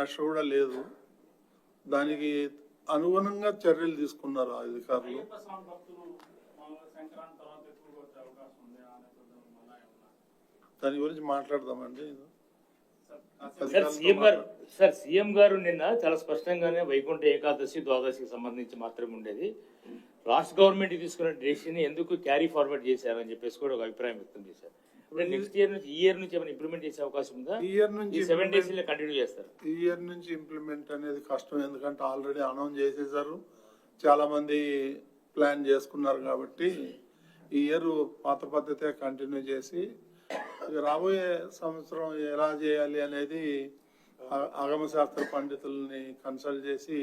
సమీక్ష కూడా లేదు. దానికి అనుగుణంగా చర్యలు తీసుకున్నారు అధికారులు. దాని గురించి మాట్లాడదామండి. సీఎం గారు నిన్న చాలా స్పష్టంగానే వైకుంఠ ఏకాదశి ద్వాదశికి సంబంధించి మాత్రమే ఉండేది, రాష్ట్ర గవర్నమెంట్ తీసుకున్న డెసిషన్ ఎందుకు క్యారీ ఫార్వర్డ్ చేశారని చెప్పేసి కూడా ఒక అభిప్రాయం వ్యక్తం చేశారు. నెక్స్ట్ ఇయర్ నుంచి, ఈ ఇయర్ నుంచి ఏమైనా ఇంప్లిమెంట్ చేసే అవకాశం ఉందా? ఈ ఇయర్ నుంచి 7 days కంటిన్యూ చేస్తారు. ఈ ఇయర్ నుంచి ఇంప్లిమెంట్ అనేది కష్టం, ఎందుకంటే ఆల్రెడీ అనౌన్స్ చేసేసారు, చాలా మంది ప్లాన్ చేసుకున్నారు. కాబట్టి ఈ ఇయర్ పాత పద్ధతే కంటిన్యూ చేసి రాబోయే సంవత్సరం ఎలా చేయాలి అనేది ఆగమ శాస్త్ర పండితుల్ని కన్సల్ట్ చేసి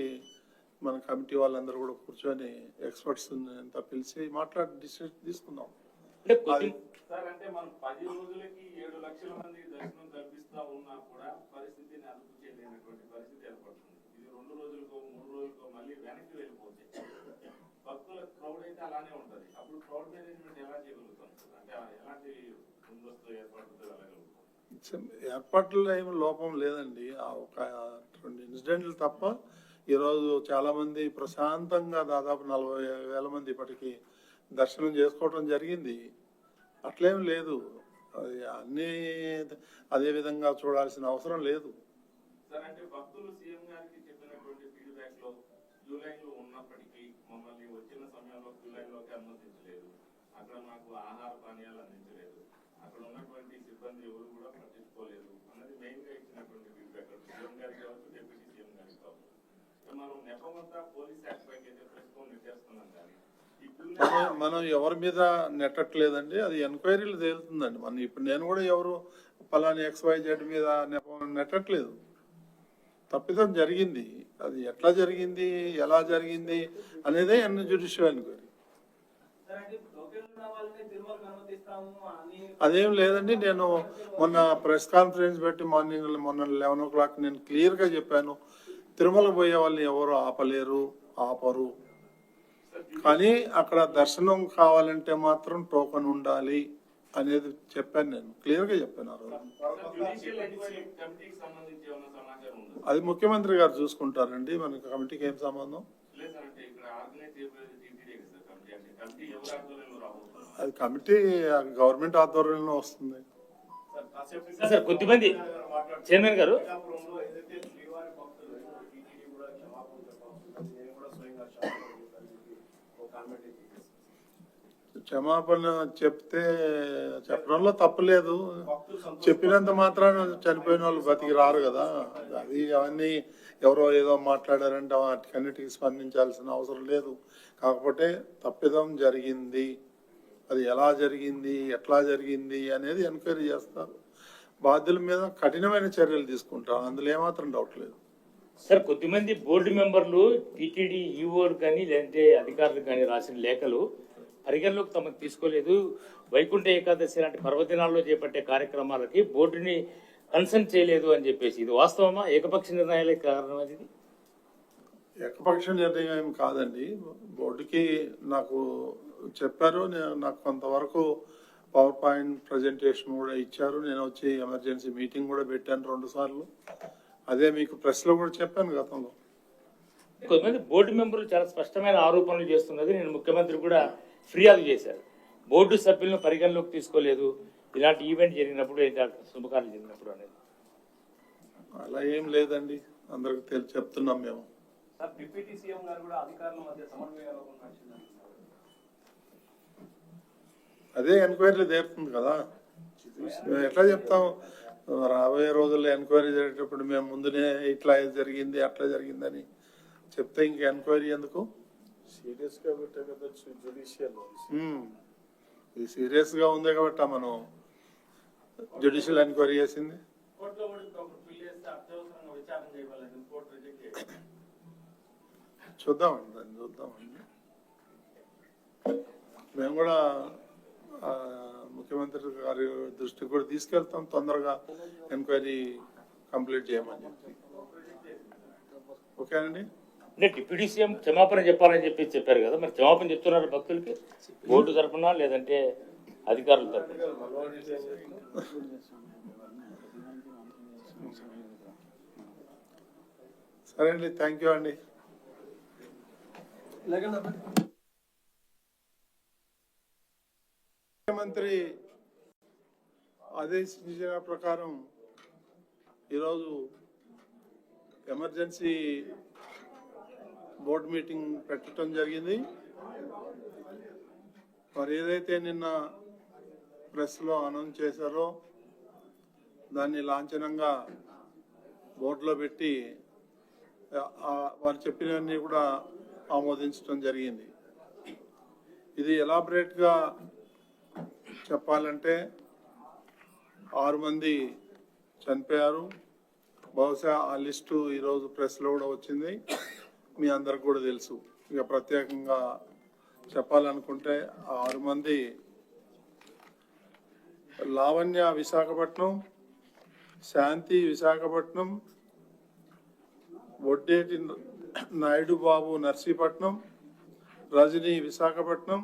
మన కమిటీ వాళ్ళందరూ కూడా కూర్చొని ఎక్స్పర్ట్స్ అంతా పిలిచి మాట్లాడి డిసిషన్ తీసుకుందాం. అంటే మనం 10 రోజులకి 7 లక్షల మంది దర్శనం కల్పిస్తా ఉన్నా కూడా పరిస్థితిని అదుపు చేయలేనటువంటి పరిస్థితి ఏర్పడుతుంది. ఇది 2 రోజులకో 3 రోజులకో మళ్ళీ వెనక్కి వెళ్ళిపోతే భక్తుల క్రౌడ్ అయితే అలానే ఉంటది. అప్పుడు క్రౌడ్ మేనేజ్మెంట్ ఎలా చేయగలుగుతాం? అంటే ఎలాంటి ముందస్తు ఏర్పాట్లలో ఏమి లోపం లేదండి. ఒక 2 ఇన్సిడెంట్లు తప్ప ఈరోజు చాలా మంది ప్రశాంతంగా దాదాపు 40,000 మంది ఇప్పటికీ దర్శనం చేసుకోవడం జరిగింది. అట్లేం లేదు, అది అన్ని అదే విధంగా చూడాల్సిన అవసరం లేదు. సార్, అంటే భక్తులు సీఎం గారికి చెప్పినటువంటి ఫీడ్బ్యాక్ లో జూలైలో ఉన్నప్పటికీ మమ్మల్ని వచ్చిన సమయంలో జూలైలోకి అనుమతించలేదు, అక్కడ మాకు ఆహార పానీయాలు అందించలేదు, అక్కడ ఉన్నటువంటి సిబ్బంది ఎవరు కూడా పట్టించుకోలేదు అన్నది మెయిన్ గా ఇచ్చినటువంటి ఫీడ్బ్యాక్. సీఎం గారికి కావచ్చు, డిప్యూటీ సీఎం గారికి కావచ్చు. మనం నెపమంతా పోలీస్ యాక్ట్ పైకి అయితే ప్రస్తుతం నెట్టేస్తున్నాం, కానీ మనం ఎవరి మీద నెట్టట్లేదండి, అది ఎంక్వైరీలు తేలుతుందండి. మనం ఇప్పుడు నేను కూడా ఎవరు పలాని XYZ మీద నెట్టట్లేదు. తప్పిదం జరిగింది, అది ఎట్లా జరిగింది, ఎలా జరిగింది అనేదే జ్యుడిషియల్ ఎంక్వైరీ. అదేం లేదండి. నేను మొన్న ప్రెస్ కాన్ఫరెన్స్ పెట్టి మొన్న 11 o'clock నేను క్లియర్గా చెప్పాను, తిరుమల పోయే వాళ్ళని ఎవరు ఆపరు, కానీ అక్కడ దర్శనం కావాలంటే మాత్రం టోకెన్ ఉండాలి అనేది చెప్పాను, నేను క్లియర్గా చెప్పాను. అది ముఖ్యమంత్రి గారు చూసుకుంటారండి, మన కమిటీకి ఏం సంబంధం. అది కమిటీ గవర్నమెంట్ ఆధ్వర్యంలో వస్తుంది. కొద్దిమంది చైర్మన్ గారు క్షమాపణ చెప్పడంలో తప్పులేదు. చెప్పినంత మాత్రాన చనిపోయిన వాళ్ళు బతికి రారు కదా. అది అవన్నీ ఎవరో ఏదో మాట్లాడారంటే వాటికన్నిటికీ స్పందించాల్సిన అవసరం లేదు. కాకపోతే తప్పిదం జరిగింది, అది ఎలా జరిగింది, ఎట్లా జరిగింది అనేది ఎంక్వైరీ చేస్తారు. బాధ్యుల మీద కఠినమైన చర్యలు తీసుకుంటారు, అందులో ఏమాత్రం డౌట్ లేదు. సార్, కొద్దిమంది బోర్డు మెంబర్లు టీటీడీ ఈఓలు కానీ లేదంటే అధికారులు కానీ రాసిన లేఖలు పరిగణలోకి తమకు తీసుకోలేదు, వైకుంఠ ఏకాదశి లాంటి పర్వదినాల్లో చేపట్టే కార్యక్రమాలకి బోర్డుని కన్సల్ట్ చేయలేదు అని చెప్పేసి, ఇది వాస్తవమా? ఏకపక్ష నిర్ణయాలే కారణం అది? ఏకపక్ష నిర్ణయం కాదండి, బోర్డుకి నాకు చెప్పారు. నాకు కొంతవరకు పవర్ పాయింట్ ప్రజెంటేషన్ కూడా ఇచ్చారు. నేను వచ్చి ఎమర్జెన్సీ మీటింగ్ కూడా పెట్టాను 2 సార్లు. అదే మీకు ప్రెస్లో కూడా చెప్పాను గతంలో. కొంతమంది బోర్డు మెంబర్లు చాలా స్పష్టమైన ఆరోపణలు చేస్తున్నది, నేను ముఖ్యమంత్రి కూడా ఫిర్యాదు చేశారు, బోర్డు సభ్యులను పరిగణలోకి తీసుకోలేదు ఇలాంటి ఈవెంట్ జరిగినప్పుడు, శుభకార్యం జరిగినప్పుడు అనేది. అలా ఏం లేదండి, అందరికి చెప్తున్నాం మేము. డిప్యూటీ సీఎం గారు కూడా అధికారుల మధ్య సమన్వయం అదే ఎంక్వైరీ తీరుతుంది కదా. మేము ఎట్లా చెప్తాం, రాబోయే రోజుల్లో ఎంక్వైరీ జరిగేటప్పుడు మేము ముందునే ఇట్లా జరిగింది అట్లా జరిగిందని చెప్తే ఇంక ఎంక్వైరీ ఎందుకు? సీరియస్గా పెట్టే కదా జ్యుడిషియల్. ఇది సీరియస్గా ఉంది కాబట్టి మనం జ్యుడిషియల్ ఎంక్వైరీ చేసింది. చూద్దామండి, దాన్ని చూద్దామండి. మేము కూడా ముఖ్యమంత్రి గారి దృష్టికి కూడా తీసుకెళ్తాం, తొందరగా ఎంక్వైరీ కంప్లీట్ చేయమని చెప్పి. ఓకేనండి. అంటే డిప్యూటీ సీఎం క్షమాపణ చెప్పాలని చెప్పారు కదా, మరి క్షమాపణ చెప్తున్నారు భక్తులకి బోర్డు తరఫున లేదంటే అధికారుల తరఫున? సరే అండి, థ్యాంక్ యూ అండి. ముఖ్యమంత్రి ఆదేశించిన ప్రకారం ఈరోజు ఎమర్జెన్సీ బోర్డు మీటింగ్ పెట్టడం జరిగింది. మరి ఏదైతే నిన్న ప్రెస్లో అనౌన్స్ చేశారో దాన్ని లాంఛనంగా బోర్డులో పెట్టి వారు చెప్పినవన్నీ కూడా ఆమోదించడం జరిగింది. ఇది ఎలాబరేట్గా చెప్పాలంటే 6 మంది చనిపోయారు. బహుశా ఆ లిస్టు ఈరోజు ప్రెస్లో కూడా వచ్చింది, మీ అందరికి కూడా తెలుసు. ఇక ప్రత్యేకంగా చెప్పాలనుకుంటే 6 మంది లావణ్య విశాఖపట్నం, శాంతి విశాఖపట్నం, వడ్డేటి నాయుడు బాబు నర్సీపట్నం, రజని విశాఖపట్నం,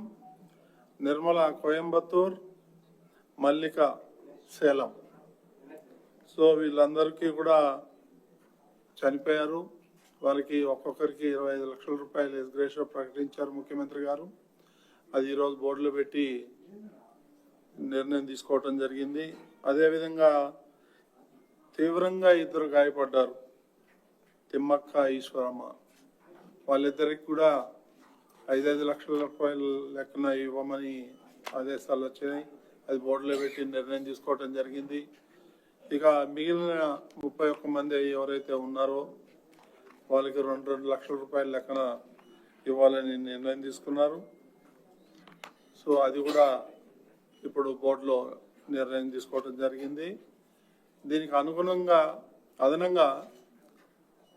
నిర్మల కోయంబత్తూర్, మల్లిక సేలం. సో వీళ్ళందరికీ కూడా చనిపోయారు. వాళ్ళకి ఒక్కొక్కరికి 25 లక్షల రూపాయలు ఎక్స్గ్రేషియో ప్రకటించారు ముఖ్యమంత్రి గారు. అది ఈరోజు బోర్డులో పెట్టి నిర్ణయం తీసుకోవటం జరిగింది. అదేవిధంగా తీవ్రంగా 2 గాయపడ్డారు, తిమ్మక్క, ఈశ్వరమ్మ. వాళ్ళిద్దరికి కూడా 5 లక్షల రూపాయలు లెక్కన ఇవ్వమని ఆదేశాలు వచ్చాయి. అది బోర్డులో పెట్టి నిర్ణయం తీసుకోవటం జరిగింది. ఇక మిగిలిన 31 మంది ఎవరైతే ఉన్నారో వాళ్ళకి 2 లక్షల రూపాయల లెక్కన ఇవ్వాలని నిర్ణయం తీసుకున్నారు. సో అది కూడా ఇప్పుడు బోర్డులో నిర్ణయం తీసుకోవటం జరిగింది. దీనికి అనుగుణంగా అదనంగా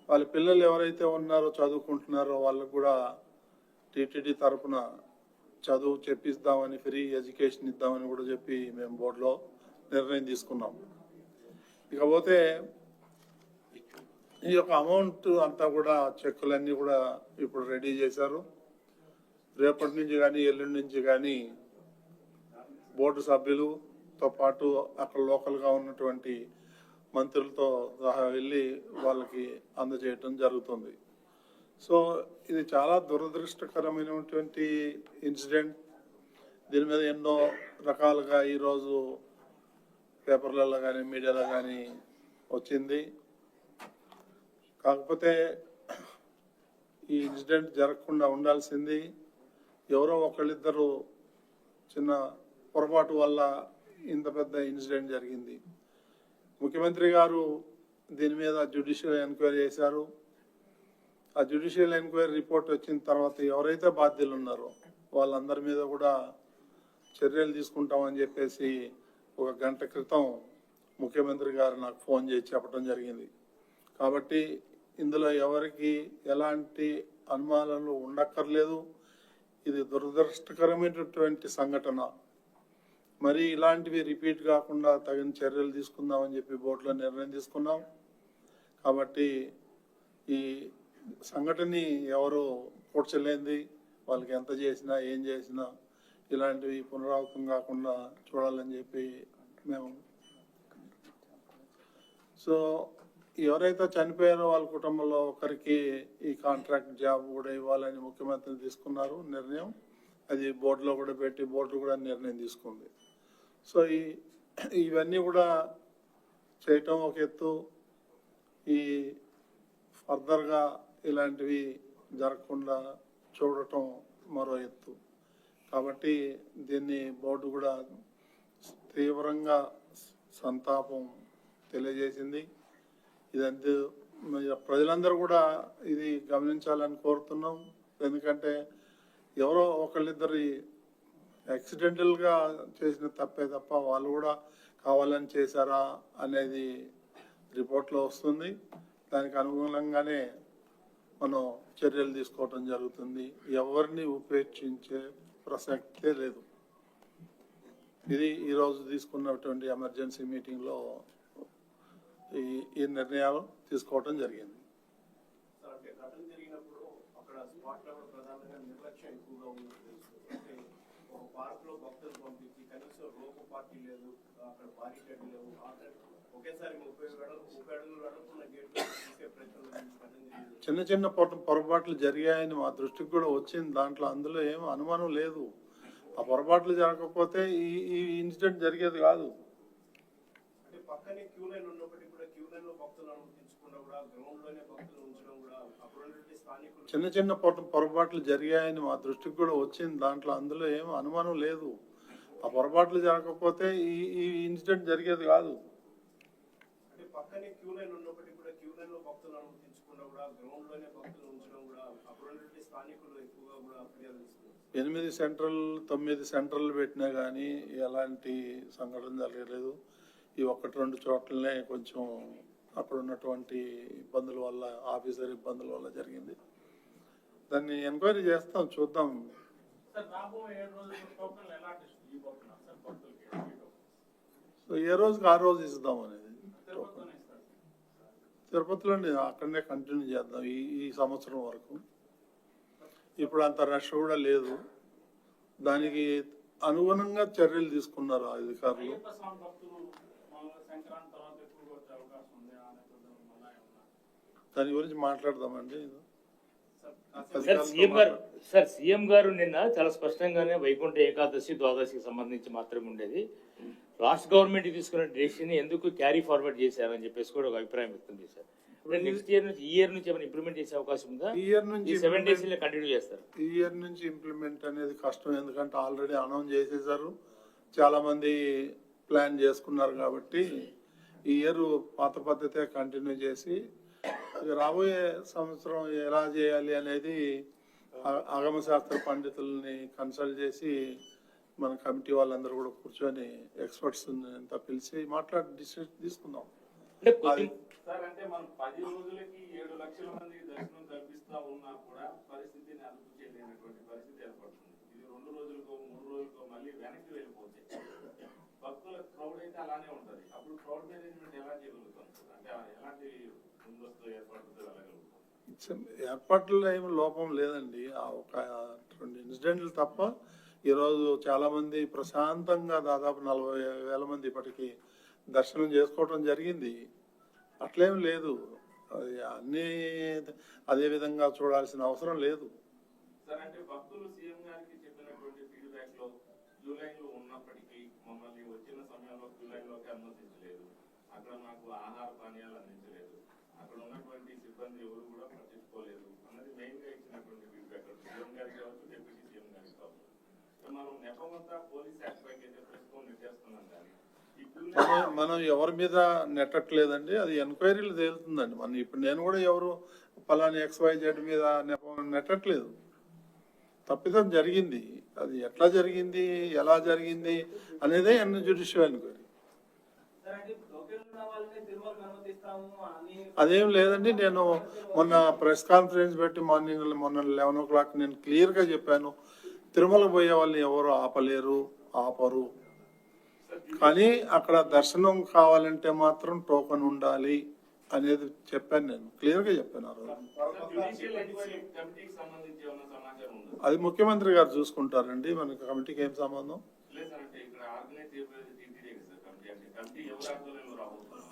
వాళ్ళ పిల్లలు ఎవరైతే ఉన్నారో చదువుకుంటున్నారో వాళ్ళకు కూడా టీటీడీ తరఫున చదువు చెప్పిస్తామని, ఫ్రీ ఎడ్యుకేషన్ ఇద్దామని కూడా చెప్పి మేము బోర్డులో నిర్ణయం తీసుకున్నాం. ఇకపోతే ఈ యొక్క అమౌంట్ అంతా కూడా చెక్కులన్నీ కూడా ఇప్పుడు రెడీ చేశారు. రేపటి నుంచి కానీ ఎల్లుండి నుంచి కానీ బోర్డు సభ్యులతో పాటు అక్కడ లోకల్గా ఉన్నటువంటి మంత్రులతో సహా వెళ్ళి వాళ్ళకి అందజేయటం జరుగుతుంది. సో ఇది చాలా దురదృష్టకరమైనటువంటి ఇన్సిడెంట్. దీని మీద ఎన్నో రకాలుగా ఈరోజు పేపర్లలో కానీ మీడియాలో కానీ వచ్చింది. కాకపోతే ఈ ఇన్సిడెంట్ జరగకుండా ఉండాల్సింది. ఎవరో ఒకళ్ళిద్దరు చిన్న పొరపాటు వల్ల ఇంత పెద్ద ఇన్సిడెంట్ జరిగింది. ముఖ్యమంత్రి గారు దీని మీద జ్యుడిషియల్ ఎంక్వైరీ చేశారు. ఆ జ్యుడిషియల్ ఎంక్వైరీ రిపోర్ట్ వచ్చిన తర్వాత ఎవరైతే బాధ్యులు ఉన్నారో వాళ్ళందరి మీద కూడా చర్యలు తీసుకుంటామని చెప్పేసి 1 గంట క్రితం ముఖ్యమంత్రి గారు నాకు ఫోన్ చేసి చెప్పడం జరిగింది. కాబట్టి ఇందులో ఎవరికి ఎలాంటి అనుమానాలు ఉండక్కర్లేదు. ఇది దురదృష్టకరమైనటువంటి సంఘటన. మరి ఇలాంటివి రిపీట్ కాకుండా తగిన చర్యలు తీసుకుందామని చెప్పి బోర్డులో నిర్ణయం తీసుకున్నాం. కాబట్టి ఈ సంఘటనని ఎవరు కూర్చోలేంది, వాళ్ళకి ఎంత చేసినా ఏం చేసినా ఇలాంటివి పునరావృతం కాకుండా చూడాలని చెప్పి మేము. సో ఎవరైతే చనిపోయారో వాళ్ళ కుటుంబంలో ఒకరికి ఈ కాంట్రాక్ట్ జాబ్ కూడా ఇవ్వాలని ముఖ్యమంత్రి తీసుకున్నారు నిర్ణయం. అది బోర్డులో కూడా పెట్టి బోర్డు కూడా నిర్ణయం తీసుకుంది. సో ఇవన్నీ కూడా చేయటం ఒక ఎత్తు, ఈ ఫర్దర్గా ఇలాంటివి జరగకుండా చూడటం మరో ఎత్తు. కాబట్టి దీన్ని బోర్డు కూడా తీవ్రంగా సంతాపం తెలియజేసింది. ఇదంతా ప్రజలందరూ కూడా ఇది గమనించాలని కోరుతున్నాం. ఎందుకంటే ఎవరో ఒకళ్ళిద్దరి యాక్సిడెంటల్గా చేసిన తప్పే తప్ప వాళ్ళు కూడా కావాలని చేశారా అనేది రిపోర్ట్లో వస్తుంది. దానికి అనుగుణంగానే మనం చర్యలు తీసుకోవటం జరుగుతుంది. ఎవరిని ఉపేక్షించే ప్రసక్తే లేదు. ఇది ఈరోజు తీసుకున్నటువంటి ఎమర్జెన్సీ మీటింగ్లో ఈ నిర్ణయాలు తీసుకోవటం జరిగింది. జరిగినప్పుడు అక్కడ స్పాట్ లో ప్రధానంగా నిర్లక్ష్యం ఎక్కువగా ఉంది. పార్క్ లో భక్తులు పంపించి కనీసం రోపు పార్టీ లేదు, అక్కడ బారికేడ్ లేవు, ఒకేసారి 30 అడుగులు అడుగుతున్న గేట్లు తీసే ప్రయత్నం చిన్న చిన్న పొరపాట్లు జరిగాయని మా దృష్టికి కూడా వచ్చింది. దాంట్లో అందులో ఏం అనుమానం లేదు. ఆ పొరపాట్లు జరగకపోతే ఈ ఇన్సిడెంట్ జరిగేది కాదు. అంటే పక్కనే క్యూ లైన్ ఉన్నప్పటికీ కూడా క్యూ లైన్ లో భక్తులు అనుమతించకుండా కూడా గ్రౌండ్ లోనే భక్తులు ఉంచడం కూడా అక్కడ ఉన్నటువంటి స్థానికులు చిన్న చిన్న పొరపాట్లు జరిగాయని మా దృష్టికి కూడా వచ్చింది. దాంట్లో అందులో ఏం అనుమానం లేదు. ఆ పొరపాట్లు జరగకపోతే ఈ ఇన్సిడెంట్ జరిగేది కాదు. అంటే పక్కనే క్యూ లైన్ ఉన్నప్పటికీ కూడా క్యూ లైన్ లో భక్తులు అనుమతించకుండా కూడా గ్రౌండ్ లోనే భక్తులు ఉంచడం కూడా అక్కడ ఉన్నటువంటి స్థానికులు ఎక్కువగా కూడా ఫిర్యాదు ఇస్తున్నారు. 8 సెంట్రల్ 9 సెంట్రల్ పెట్టినా కానీ ఎలాంటి సంఘటన జరగలేదు. ఈ 1-2 చోట్లనే కొంచెం అక్కడ ఉన్నటువంటి ఇబ్బందుల వల్ల, ఆఫీసర్ ఇబ్బందుల వల్ల జరిగింది. దాన్ని ఎంక్వైరీ చేస్తాం, చూద్దాం. సో ఏ రోజుకి ఆ రోజు ఇద్దాం అనేది తిరుపతిలోనే అక్కడనే కంటిన్యూ చేద్దాం ఈ సంవత్సరం వరకు. ఇప్పుడు అంత రష్ కూడా లేదు. దానికి అనుగుణంగా చర్యలు తీసుకున్నారు అధికారులు. దాని గురించి మాట్లాడదామండి. సీఎం గారు నిన్న చాలా స్పష్టంగానే వైకుంఠ ఏకాదశి ద్వాదశికి సంబంధించి మాత్రమే ఉండేది, రాష్ట్ర గవర్నమెంట్ తీసుకున్న డెసిషన్ ఎందుకు క్యారీ ఫార్వర్డ్ చేశారని చెప్పేసి కూడా ఒక అభిప్రాయం వ్యక్తం చేశారు. నెక్స్ట్ ఇయర్ నుంచి, ఈ ఇయర్ నుంచి ఏమైనా ఇంప్లిమెంట్ చేసే అవకాశం ఉందా? ఈ ఇయర్ నుంచి 7 days కంటిన్యూ చేస్తారు. ఈ ఇయర్ నుంచి ఇంప్లిమెంట్ అనేది కష్టం, ఎందుకంటే ఆల్రెడీ అనౌన్స్ చేసేసారు, చాలా మంది ప్లాన్ చేసుకున్నారు. కాబట్టి ఈ ఇయర్ పాత పద్ధతే కంటిన్యూ చేసి రాబోయే సంవత్సరం ఎలా చేయాలి అనేది ఆగమశాస్త్ర పండితుల్ని కన్సల్ట్ చేసి మన కమిటీ వాళ్ళందరూ కూడా కూర్చొని ఎక్స్పర్ట్స్ అంతా పిలిచి మాట్లాడి డిసిషన్ తీసుకుందాం. సార్, అంటే మనం 10 రోజులకి 7 లక్షల మంది దర్శనం కల్పిస్తా ఉన్నా కూడా పరిస్థితిని అదుపు చేయలేనటువంటి పరిస్థితి ఏర్పడుతుంది. ఇది 2 రోజులకో 3 రోజులకో మళ్ళీ వెనక్కి వెళ్ళిపోతే భక్తుల క్రౌడ్ అయితే అలానే ఉంటది. అప్పుడు క్రౌడ్ మేనేజ్మెంట్ ఎలా చేయగలుగుతాం? అంటే ఎలాంటి ముందస్తు ఏర్పాట్లు వెళ్ళగలుగుతాం? ఏర్పాట్లలో ఏమి లోపం లేదండి. ఆ ఒక 2 ఇన్సిడెంట్లు తప్ప ఈరోజు చాలా మంది ప్రశాంతంగా దాదాపు 40,000 మంది ఇప్పటికీ దర్శనం చేసుకోవడం జరిగింది. అట్లేం లేదు. అది అన్ని అదే విధంగా చూడాల్సిన అవసరం లేదు. సార్, అంటే భక్తులు సీఎం గారికి చెప్పినటువంటి ఫీడ్బ్యాక్ లో జూలైలో ఉన్నప్పటికీ మమ్మల్ని వచ్చిన సమయంలో జూలైలోకి అనుమతించలేదు, అక్కడ మాకు ఆహార పానీయాలు అందించలేదు, అక్కడ ఉన్నటువంటి సిబ్బంది ఎవరు కూడా పట్టించుకోలేదు అన్నది మెయిన్ గా ఇచ్చినటువంటి ఫీడ్బ్యాక్. సీఎం గారికి కావచ్చు, డిప్యూటీ సీఎం గారికి కావచ్చు. మనం నెపమంతా పోలీస్ యాక్ట్ పైకి అయితే ప్రస్తుతం నెట్టేస్తున్నాం. కానీ మనం ఎవరి మీద నెట్టట్లేదండి, అది ఎంక్వైరీలు తేలుతుందండి. ఇప్పుడు నేను కూడా ఎవరు పలాని XYZ మీద నెట్టట్లేదు. తప్పిదం జరిగింది, అది ఎట్లా జరిగింది, ఎలా జరిగింది అనేదే జ్యుడిషియల్ ఎంక్వైరీ. అదేం లేదండి. నేను మొన్న ప్రెస్ కాన్ఫరెన్స్ పెట్టి మొన్న 11 o'clock నేను క్లియర్గా చెప్పాను, తిరుమల పోయే వాళ్ళని ఎవరు ఆపరు. కానీ అక్కడ దర్శనం కావాలంటే మాత్రం టోకెన్ ఉండాలి అనేది చెప్పాను, నేను క్లియర్గా చెప్పాను. అది ముఖ్యమంత్రి గారు చూసుకుంటారండి, మనకి కమిటీకి ఏం సంబంధం.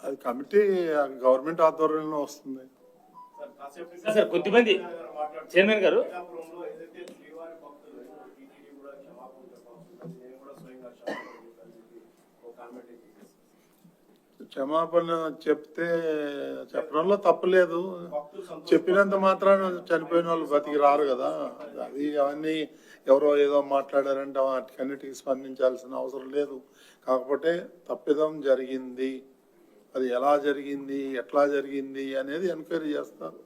అది కమిటీ గవర్నమెంట్ ఆధ్వర్యంలో వస్తుంది. సార్, కొద్దిమంది చైర్మన్ గారు క్షమాపణ చెప్పడంలో తప్పులేదు. చెప్పినంత మాత్రాన చనిపోయిన వాళ్ళు బతికి రారు కదా. అది అవన్నీ ఎవరో ఏదో మాట్లాడారంటే వాటికన్నిటికీ స్పందించాల్సిన అవసరం లేదు. కాకపోతే తప్పిదం జరిగింది, అది ఎలా జరిగింది, ఎట్లా జరిగింది అనేది ఎంక్వైరీ చేస్తారు.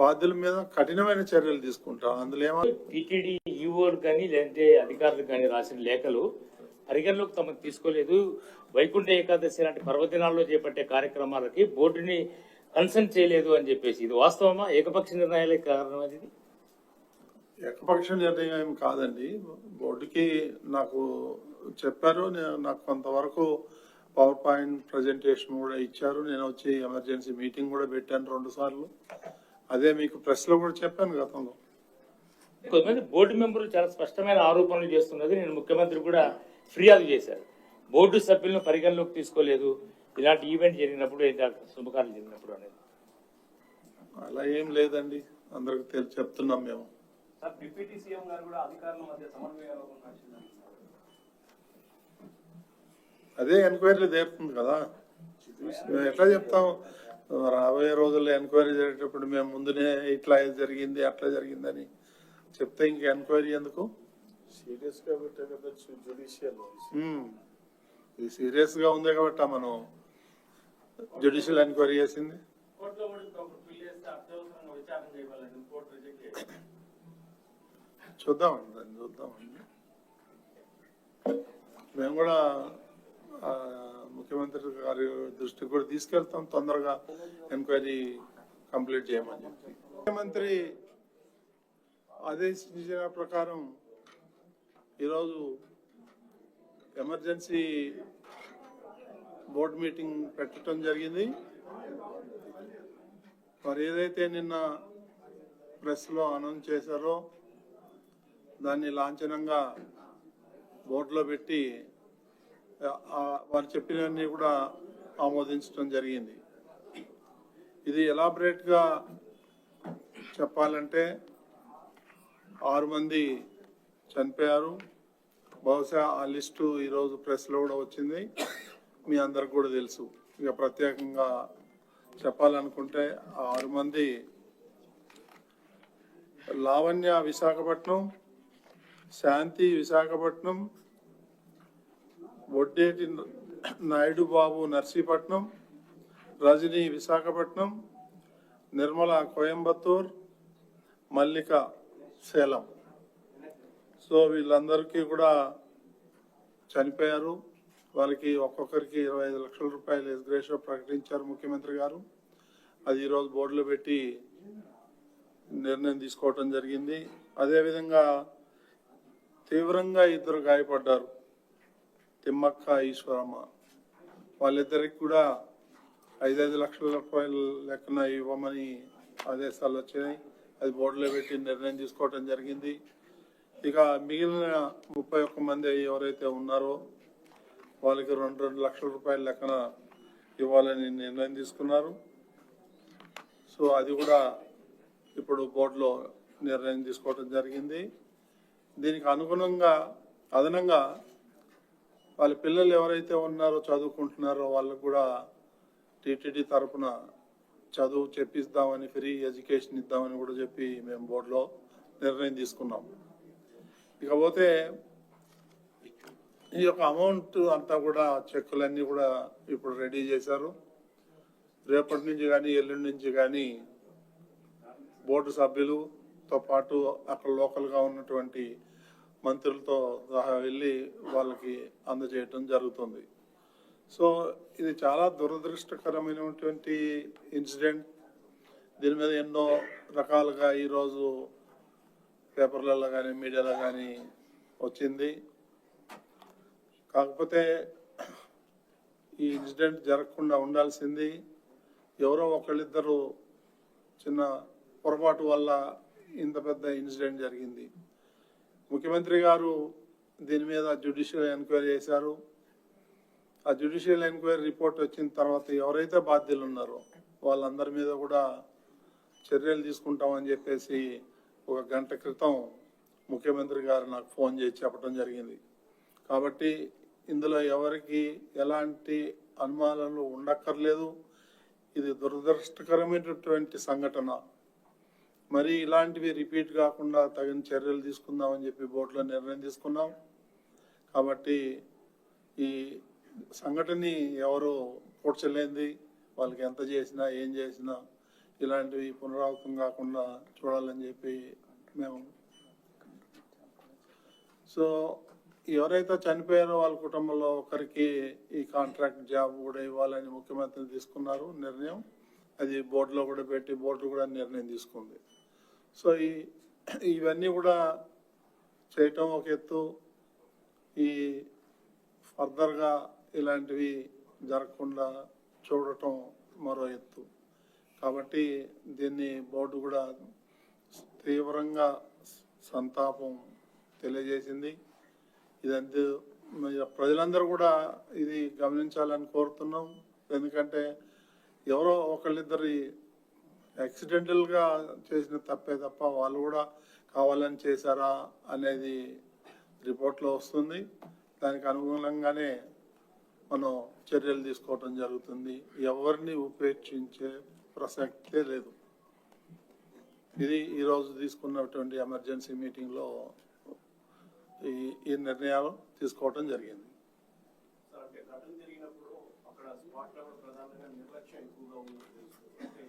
బాధ్యుల మీద కఠినమైన చర్యలు తీసుకుంటారు. అందులో ఏమో టీటీడీ ఈఓలు కానీ లేదంటే అధికారులు కానీ రాసిన లేఖలు పరిగణలోకి తమకు తీసుకోలేదు, వైకుంఠ ఏకాదశి లాంటి పర్వదినాల్లో చేపట్టే కార్యక్రమాలకి బోర్డుని కన్సల్ట్ చేయలేదు అని చెప్పేసి, ఇది వాస్తవమా? ఏకపక్ష నిర్ణయాలే కారణం అది? ఏకపక్ష నిర్ణయం కాదండి. బోర్డుకి నాకు చెప్పారు, నాకు కొంతవరకు పవర్ పాయింట్ ప్రజెంటేషన్ కూడా ఇచ్చారు. నేను వచ్చి ఎమర్జెన్సీ మీటింగ్ కూడా పెట్టాను 2 సార్లు. అదే మీకు ప్రెస్ లో కూడా చెప్పాను గతంలో. కొంతమంది బోర్డు మెంబర్లు చాలా స్పష్టమైన ఆరోపణలు చేస్తున్నది నేను ముఖ్యమంత్రి కూడా ఫిర్యాదు చేశారు. బోర్డు సభ్యులను పరిగణలోకి తీసుకోలేదు ఇలాంటి ఈవెంట్ జరిగినప్పుడు, శుభకార్యం జరిగినప్పుడు అనేది. అలా ఏం లేదండి, అందరికి చెప్తున్నాం మేము. సార్ డిప్యూటీ సీఎం గారు కూడా అధికారుల మధ్య సమన్వయం నడిచిందని అదే ఎంక్వైరీ జరుగుతుంది కదా, మేము ఎట్లా చెప్తాం? రాబోయే రోజుల్లో ఎంక్వైరీ జరిగేటప్పుడు మేము ముందునే ఇట్లా జరిగింది అట్లా జరిగిందని చెప్తే ఇంక ఎంక్వైరీ ఎందుకు? సీరియస్ గా పెట్టే కదా జ్యుడిషియల్. ఇది సీరియస్ గా ఉంది కాబట్టి మనం జ్యుడిషియల్ ఎంక్వైరీ చేసింది. కోర్టులో కూడా ఇప్పుడు బిల్ చేస్తే అత్యవసరంగా విచారణ చేయగలండి, కోర్టు రిజెక్ట్ చేయాలి. చూద్దామండి, దాన్ని చూద్దామండి. మేము కూడా ముఖ్యమంత్రి గారి దృష్టికి కూడా తీసుకెళ్తాం, తొందరగా ఎంక్వైరీ కంప్లీట్ చేయమని చెప్పి. ముఖ్యమంత్రి ఆదేశించిన ప్రకారం ఈరోజు ఎమర్జెన్సీ బోర్డు మీటింగ్ పెట్టడం జరిగింది. మరి ఏదైతే నిన్న ప్రెస్లో అనౌన్స్ చేశారో దాన్ని లాంఛనంగా బోర్డులో పెట్టి వారు చెప్పినవన్నీ కూడా ఆమోదించడం జరిగింది. ఇది ఎలాబరేట్గా చెప్పాలంటే 6 మంది చనిపోయారు. బహుశా ఆ లిస్టు ఈరోజు ప్రెస్లో కూడా వచ్చింది, మీ అందరికి కూడా తెలుసు. ఇక ప్రత్యేకంగా చెప్పాలనుకుంటే 6 మంది లావణ్య విశాఖపట్నం, శాంతి విశాఖపట్నం, వడ్డేటి నాయుడు బాబు నర్సీపట్నం, రజని విశాఖపట్నం, నిర్మల కోయంబత్తూర్, మల్లిక సేలం. సో వీళ్ళందరికీ కూడా చనిపోయారు. వాళ్ళకి ఒక్కొక్కరికి 25 లక్షల రూపాయలు ఎక్స్గ్రేషియో ప్రకటించారు ముఖ్యమంత్రి గారు. అది ఈరోజు బోర్డులో పెట్టి నిర్ణయం తీసుకోవటం జరిగింది. అదేవిధంగా తీవ్రంగా 2 గాయపడ్డారు, తిమ్మక్క, ఈశ్వరమ్మ. వాళ్ళిద్దరికి కూడా 5 లక్షల రూపాయలు లెక్కన ఇవ్వమని ఆదేశాలు వచ్చాయి. అది బోర్డులో పెట్టి నిర్ణయం తీసుకోవటం జరిగింది. ఇక మిగిలిన 31 మంది ఎవరైతే ఉన్నారో వాళ్ళకి 2 లక్షల రూపాయల లెక్కన ఇవ్వాలని నిర్ణయం తీసుకున్నారు. సో అది కూడా ఇప్పుడు బోర్డులో నిర్ణయం తీసుకోవటం జరిగింది. దీనికి అనుగుణంగా అదనంగా వాళ్ళ పిల్లలు ఎవరైతే ఉన్నారో చదువుకుంటున్నారో వాళ్ళకు కూడా టీటీడీ తరఫున చదువు చెప్పిస్తామని, ఫ్రీ ఎడ్యుకేషన్ ఇద్దామని కూడా చెప్పి మేము బోర్డులో నిర్ణయం తీసుకున్నాం. ఇకపోతే ఈ యొక్క అమౌంట్ అంతా కూడా చెక్కులన్నీ కూడా ఇప్పుడు రెడీ చేశారు. రేపటి నుంచి కానీ ఎల్లుండి నుంచి కానీ బోర్డు సభ్యులతో పాటు అక్కడ లోకల్గా ఉన్నటువంటి మంత్రులతో సహా వెళ్ళి వాళ్ళకి అందజేయటం జరుగుతుంది. సో ఇది చాలా దురదృష్టకరమైనటువంటి ఇన్సిడెంట్. దీని మీద ఎన్నో రకాలుగా ఈరోజు పేపర్లలో కానీ మీడియాలో కానీ వచ్చింది. కాకపోతే ఈ ఇన్సిడెంట్ జరగకుండా ఉండాల్సింది. ఎవరో ఒకళ్ళిద్దరు చిన్న పొరపాటు వల్ల ఇంత పెద్ద ఇన్సిడెంట్ జరిగింది. ముఖ్యమంత్రి గారు దీని మీద జ్యుడిషియల్ ఎంక్వైరీ చేశారు. ఆ జ్యుడిషియల్ ఎంక్వైరీ రిపోర్ట్ వచ్చిన తర్వాత ఎవరైతే బాధ్యులు ఉన్నారో వాళ్ళందరి మీద కూడా చర్యలు తీసుకుంటామని చెప్పేసి 1 గంట క్రితం ముఖ్యమంత్రి గారు నాకు ఫోన్ చేసి చెప్పడం జరిగింది. కాబట్టి ఇందులో ఎవరికి ఎలాంటి అనుమానాలు ఉండక్కర్లేదు. ఇది దురదృష్టకరమైనటువంటి సంఘటన. మరి ఇలాంటివి రిపీట్ కాకుండా తగిన చర్యలు తీసుకుందామని చెప్పి బోర్డులో నిర్ణయం తీసుకున్నాం. కాబట్టి ఈ సంఘటనని ఎవరు పూడ్చలేంది, వాళ్ళకి ఎంత చేసినా ఏం చేసినా ఇలాంటివి పునరావృతం కాకుండా చూడాలని చెప్పి మేము. సో ఎవరైతే చనిపోయారో వాళ్ళ కుటుంబంలో ఒకరికి ఈ కాంట్రాక్ట్ జాబ్ కూడా ఇవ్వాలని ముఖ్యమంత్రి తీసుకున్నారు నిర్ణయం. అది బోర్డులో కూడా పెట్టి బోర్డు కూడా నిర్ణయం తీసుకుంది. సో ఇవన్నీ కూడా చేయటం ఒక ఎత్తు, ఈ ఫర్దర్గా ఇలాంటివి జరగకుండా చూడటం మరో ఎత్తు. కాబట్టి దీన్ని బోర్డు కూడా తీవ్రంగా సంతాపం తెలియజేసింది. ఇదంతా ప్రజలందరూ కూడా ఇది గమనించాలని కోరుతున్నాం. ఎందుకంటే ఎవరో ఒకళ్ళిద్దరి యాక్సిడెంటల్గా చేసిన తప్పే తప్ప వాళ్ళు కూడా కావాలని చేశారా అనేది రిపోర్ట్లో వస్తుంది. దానికి అనుగుణంగానే మనం చర్యలు తీసుకోవటం జరుగుతుంది. ఎవరిని ఉపేక్షించే ప్రసక్తే లేదు. ఇది ఈరోజు తీసుకున్నటువంటి ఎమర్జెన్సీ మీటింగ్లో ఈ నిర్ణయాలు తీసుకోవటం జరిగింది. సార్, అంటే ఘటన జరిగినప్పుడు అక్కడ స్పాట్ లో కూడా ప్రధానంగా నిర్లక్ష్యం ఎక్కువగా ఉంది. అంటే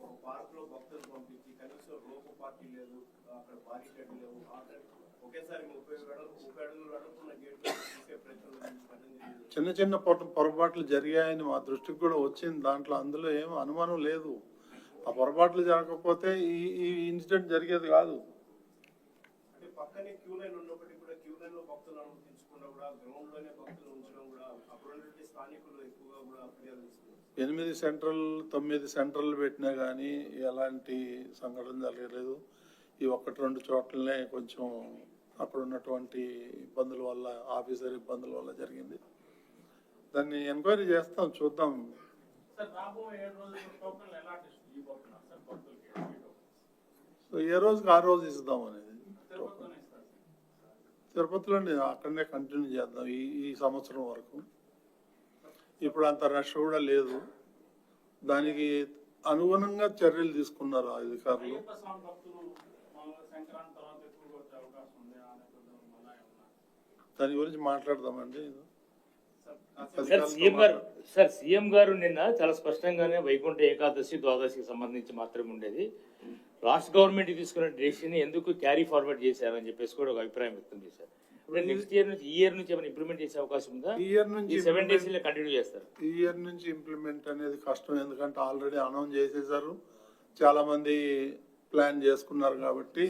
ఒక పార్క్ లో భక్తులు పంపించి కనీసం లోపు పార్టీ లేదు, అక్కడ బారికేడ్ లేవు, ఒకేసారి 30 అడుగులు అడుగుతున్న గేట్ తీసే ప్రయత్నం జరిగింది. చిన్న చిన్న పొరపాట్లు జరిగాయని మా దృష్టికి కూడా వచ్చింది. దాంట్లో అందులో ఏం అనుమానం లేదు. ఆ పొరపాట్లు జరగకపోతే ఈ ఇన్సిడెంట్ జరిగేది కాదు. అంటే పక్కనే క్యూ లైన్ ఉన్నప్పటికీ కూడా క్యూ లైన్ లో భక్తులు అనుమతించకుండా కూడా గ్రౌండ్ లోనే భక్తులు ఉంచడం కూడా అక్కడ ఉన్నటువంటి స్థానికులు ఎక్కువగా కూడా ఫిర్యాదు ఇస్తున్నారు. 8 సెంట్రల్ 9 సెంట్రల్ పెట్టినా కానీ ఎలాంటి సంఘటన జరగలేదు. ఈ 1-2 చోట్లనే కొంచెం అక్కడ ఉన్నటువంటి ఇబ్బందుల వల్ల, ఆఫీసర్ ఇబ్బందుల వల్ల జరిగింది. దాన్ని ఎంక్వైరీ చేస్తాం, చూద్దాం. సార్, రాబోయే 7 రోజులు టోకన్లు ఎలా డిస్ట్రిబ్యూట్ చేయబోతున్నారు సార్ భక్తులకి? సో ఏ రోజుకి ఆ రోజు ఇద్దాం అనేది తిరుపతిలోనే ఇస్తారు తిరుపతిలోనే అక్కడనే కంటిన్యూ చేద్దాం ఈ సంవత్సరం వరకు. ఇప్పుడు అంత రష్ కూడా లేదు. దానికి అనుగుణంగా చర్యలు తీసుకున్నారు ఆ అధికారులు. అయ్యప్ప స్వామి భక్తులు సంక్రాంతి తర్వాత ఎక్కువగా వచ్చే అవకాశం ఉంది ఆ నేపథ్యంలో మళ్ళా ఏమన్నా? దాని గురించి మాట్లాడదామండి. సార్ సీఎం గారు నిన్న చాలా స్పష్టంగానే వైకుంఠ ఏకాదశి ద్వాదశికి సంబంధించి మాత్రమే ఉండేది, రాష్ట్ర గవర్నమెంట్ తీసుకున్న డెసిషన్ ఎందుకు క్యారీ ఫార్వర్డ్ చేశారని చెప్పేసి కూడా ఒక అభిప్రాయం వ్యక్తం చేశారు. నెక్స్ట్ ఇయర్ నుంచి ఈ ఇయర్ నుంచి ఏమైనా ఇంప్లిమెంట్ చేసే అవకాశం ఉందా? ఈ ఇయర్ నుంచి 7 days కంటిన్యూ చేస్తారు. ఈ ఇయర్ నుంచి ఇంప్లిమెంట్ అనేది కష్టం. ఎందుకంటే ఆల్రెడీ అనౌన్స్ చేసేసారు, చాలా మంది ప్లాన్ చేసుకున్నారు. కాబట్టి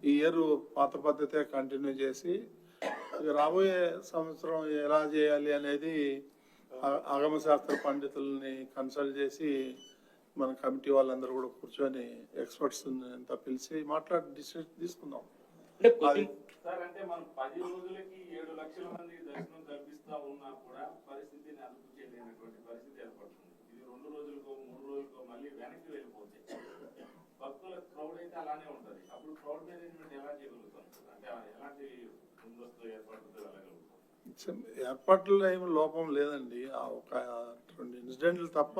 ఈ ఇయర్ పాత పద్ధతే కంటిన్యూ చేసి రాబోయే సంవత్సరం ఎలా చేయాలి అనేది ఆగమ శాస్త్ర పండితుల్ని కన్సల్ట్ చేసి మన కమిటీ వాళ్ళందరూ కూడా కూర్చొని ఎక్స్పర్ట్స్ అంతా పిలిచి మాట్లాడి డిసిషన్ తీసుకుందాం. సార్, అంటే మనం 10 రోజులకి 7 లక్షల మంది దర్శనం కల్పిస్తా ఉన్నా కూడా పరిస్థితిని అదుపు చేయలేనటువంటి పరిస్థితి ఏర్పడుతుంది. ఇది 2 రోజులకో 3 రోజులకో మళ్ళీ వెనక్కి వెళ్ళిపోతే భక్తుల క్రౌడ్ అయితే అలానే ఉంటది. అప్పుడు క్రౌడ్ మేనేజ్మెంట్ ఎలా చేయగలుగుతాం? అంటే ఎలాంటి ముందస్తు ఏర్పాటుతో వెళ్ళగలుగుతాం? ఏర్పాట్లలో ఏమి లోపం లేదండి. ఆ ఒక 2 ఇన్సిడెంట్లు తప్ప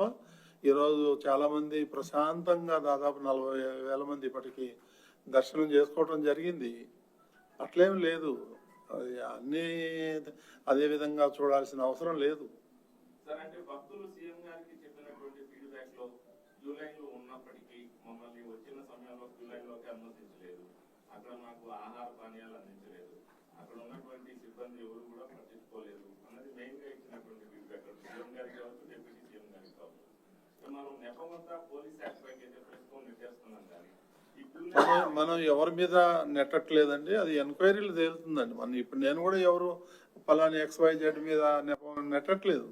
ఈరోజు చాలా మంది ప్రశాంతంగా దాదాపు 40,000 మంది ఇప్పటికీ దర్శనం చేసుకోవడం జరిగింది. అట్లేం లేదు. అది అన్ని అదే విధంగా చూడాల్సిన అవసరం లేదు. సార్, అంటే భక్తులు సీఎం గారికి చెప్పినటువంటి ఫీడ్బ్యాక్ లో జూలైలో ఉన్నప్పటికీ మమ్మల్ని వచ్చిన సమయంలో జూలైలోకి అనుమతించలేదు, అక్కడ మాకు ఆహార పానీయాలు అందించలేదు, అక్కడ ఉన్నటువంటి సిబ్బంది ఎవరు కూడా పట్టించుకోలేదు అన్నది మెయిన్ గా ఇచ్చినటువంటి ఫీడ్బ్యాక్. సీఎం గారికి కావచ్చు, డిప్యూటీ సీఎం గారికి కావచ్చు. మనం నెపమంతా పోలీస్ యాక్ట్ పైకి అయితే ప్రస్తుతం నెట్టేస్తున్నాం కానీ మనం ఎవరి మీద నెట్టట్లేదండి. అది ఎంక్వైరీలు తేలుతుందండి. మనం ఇప్పుడు నేను కూడా ఎవరు ఫలాని XYZ మీద నెట్టట్లేదు.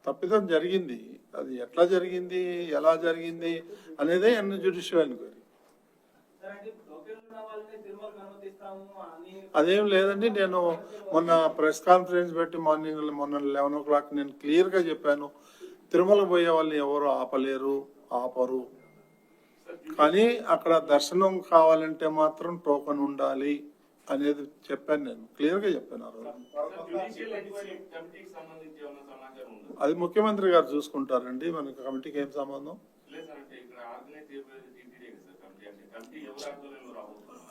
తప్పిదం జరిగింది. అది ఎట్లా జరిగింది, ఎలా జరిగింది అనేదే జ్యుడిషియల్ ఎంక్వైరీ. అదేం లేదండి. నేను మొన్న ప్రెస్ కాన్ఫరెన్స్ పెట్టి మొన్న 11 o'clock నేను క్లియర్గా చెప్పాను, తిరుమల పోయే వాళ్ళని ఎవరు ఆపరు. కానీ అక్కడ దర్శనం కావాలంటే మాత్రం టోకెన్ ఉండాలి అనేది చెప్పాను. నేను క్లియర్గా చెప్పాను ఆ రోజు. అది ముఖ్యమంత్రి గారు చూసుకుంటారండి. మనకి కమిటీకి ఏం సంబంధం?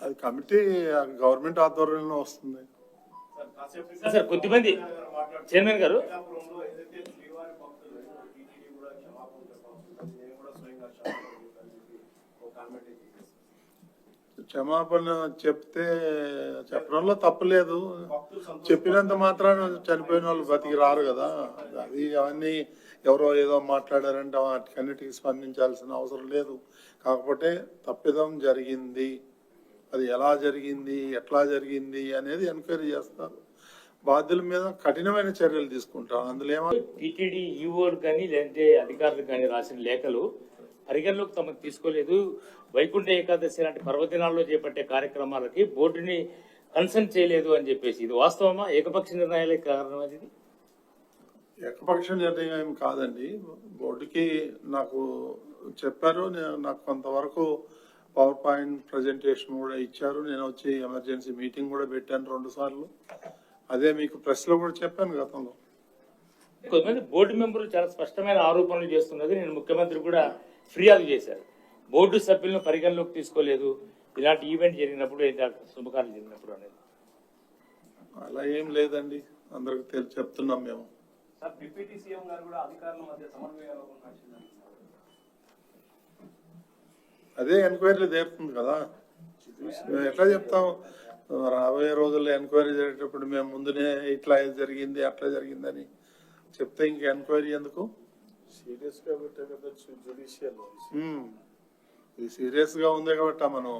అది కమిటీ గవర్నమెంట్ ఆధ్వర్యంలో వస్తుంది. సార్, కొద్దిమంది చైర్మన్ గారు క్షమాపణ చెప్పడంలో తప్పులేదు. చెప్పినంత మాత్రాన చనిపోయిన వాళ్ళు బతికి రారు కదా. అది అవన్నీ ఎవరో ఏదో మాట్లాడారంటే వాటికన్నిటికీ స్పందించాల్సిన అవసరం లేదు. కాకపోతే తప్పిదం జరిగింది, అది ఎలా జరిగింది, ఎట్లా జరిగింది అనేది ఎంక్వైరీ చేస్తారు. బాధ్యుల మీద కఠినమైన చర్యలు తీసుకుంటారు. అందులో ఏమో టీటీడీ ఈఓలు కానీ లేదంటే అధికారులు కానీ రాసిన లేఖలు పరిగణలోకి తమకు తీసుకోలేదు. వైకుంఠ ఏకాదశి లాంటి పర్వదినాల్లో చేపట్టే కార్యక్రమాలకి బోర్డుని కన్సల్ట్ చేయలేదు అని చెప్పేసి, ఇది వాస్తవమా? ఏకపక్ష నిర్ణయాలే కారణం అది? ఏకపక్ష నిర్ణయం ఏం కాదండి. బోర్డుకి నాకు చెప్పారు, నాకు కొంతవరకు పవర్ పాయింట్ ప్రజెంటేషన్ కూడా ఇచ్చారు. నేను వచ్చి ఎమర్జెన్సీ మీటింగ్ కూడా పెట్టాను 2 సార్లు. అదే మీకు ప్రెస్ లో కూడా చెప్పాను గతంలో. కొంతమంది బోర్డు మెంబర్లు చాలా స్పష్టమైన ఆరోపణలు చేస్తున్నది. నేను ముఖ్యమంత్రి కూడా ఫిర్యాదు చేశారు. బోర్డు సభ్యులను పరిగణలోకి తీసుకోలేదు ఇలాంటి ఈవెంట్ జరిగినప్పుడు, శుభకార్యం జరిగినప్పుడు అనేది. అలా ఏం లేదండి, అందరికి చెప్తున్నాం మేము. సార్, డిప్యూటీ సీఎం గారు కూడా అధికారుల మధ్య సమన్వయంలో నడిచిందని. అదే ఎంక్వైరీ జరుగుతుంది కదా, మేము ఎట్లా చెప్తాం? రాబోయే రోజుల్లో ఎంక్వైరీ జరిగేటప్పుడు మేము ముందునే ఇట్లా జరిగింది అట్లా జరిగిందని చెప్తే ఇంక ఎంక్వైరీ ఎందుకు? సీరియస్ గా పెట్టే కదా జ్యుడిషియల్. ఇది సీరియస్ గా ఉంది కాబట్టి మనం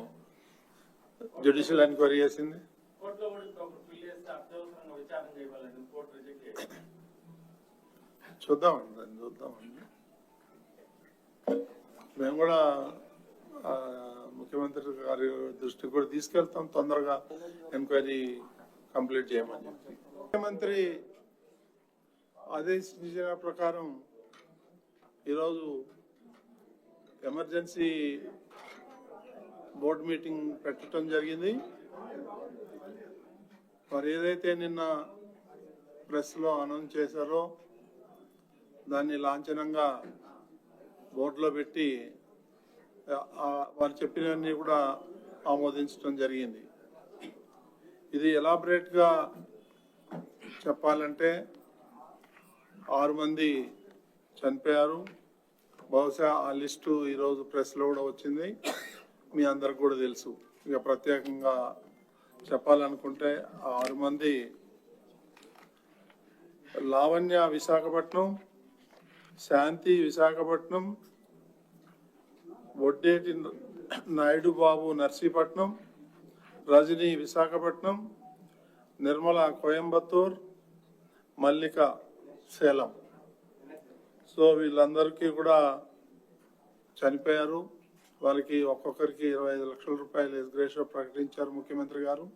జ్యుడిషియల్ ఎంక్వైరీ చేసింది. కోర్టులో కూడా ఇప్పుడు ఒకరు పిల్లి వేస్తే అత్యవసరంగా విచారణ చేయవాలండి, కోర్టు రిజెక్ట్ చేయాలి. చూద్దామండి, దాన్ని చూద్దామండి. మేము కూడా ముఖ్యమంత్రి గారి దృష్టికి కూడా తీసుకెళ్తాం, తొందరగా ఎంక్వైరీ కంప్లీట్ చేయమని చెప్పి. ముఖ్యమంత్రి ఆదేశించిన ప్రకారం ఈరోజు ఎమర్జెన్సీ బోర్డు మీటింగ్ పెట్టడం జరిగింది. మరి ఏదైతే నిన్న ప్రెస్లో అనౌన్స్ చేశారో దాన్ని లాంఛనంగా బోర్డులో పెట్టి వారు చెప్పినవన్నీ కూడా ఆమోదించడం జరిగింది. ఇది ఎలాబరేట్గా చెప్పాలంటే 6 మంది చనిపోయారు. బహుశా ఆ లిస్టు ఈరోజు ప్రెస్లో కూడా వచ్చింది, మీ అందరికి కూడా తెలుసు. ఇక ప్రత్యేకంగా చెప్పాలనుకుంటే 6 మంది లావణ్య విశాఖపట్నం, శాంతి విశాఖపట్నం, వడ్డేటి నాయుడు బాబు నర్సీపట్నం, రజని విశాఖపట్నం, నిర్మల కోయంబత్తూర్, మల్లిక సేలం. సో వీళ్ళందరికీ కూడా చనిపోయారు. వాళ్ళకి ఒక్కొక్కరికి 25 లక్షల రూపాయలు ఎస్గ్రేషియో ప్రకటించారు ముఖ్యమంత్రి గారు.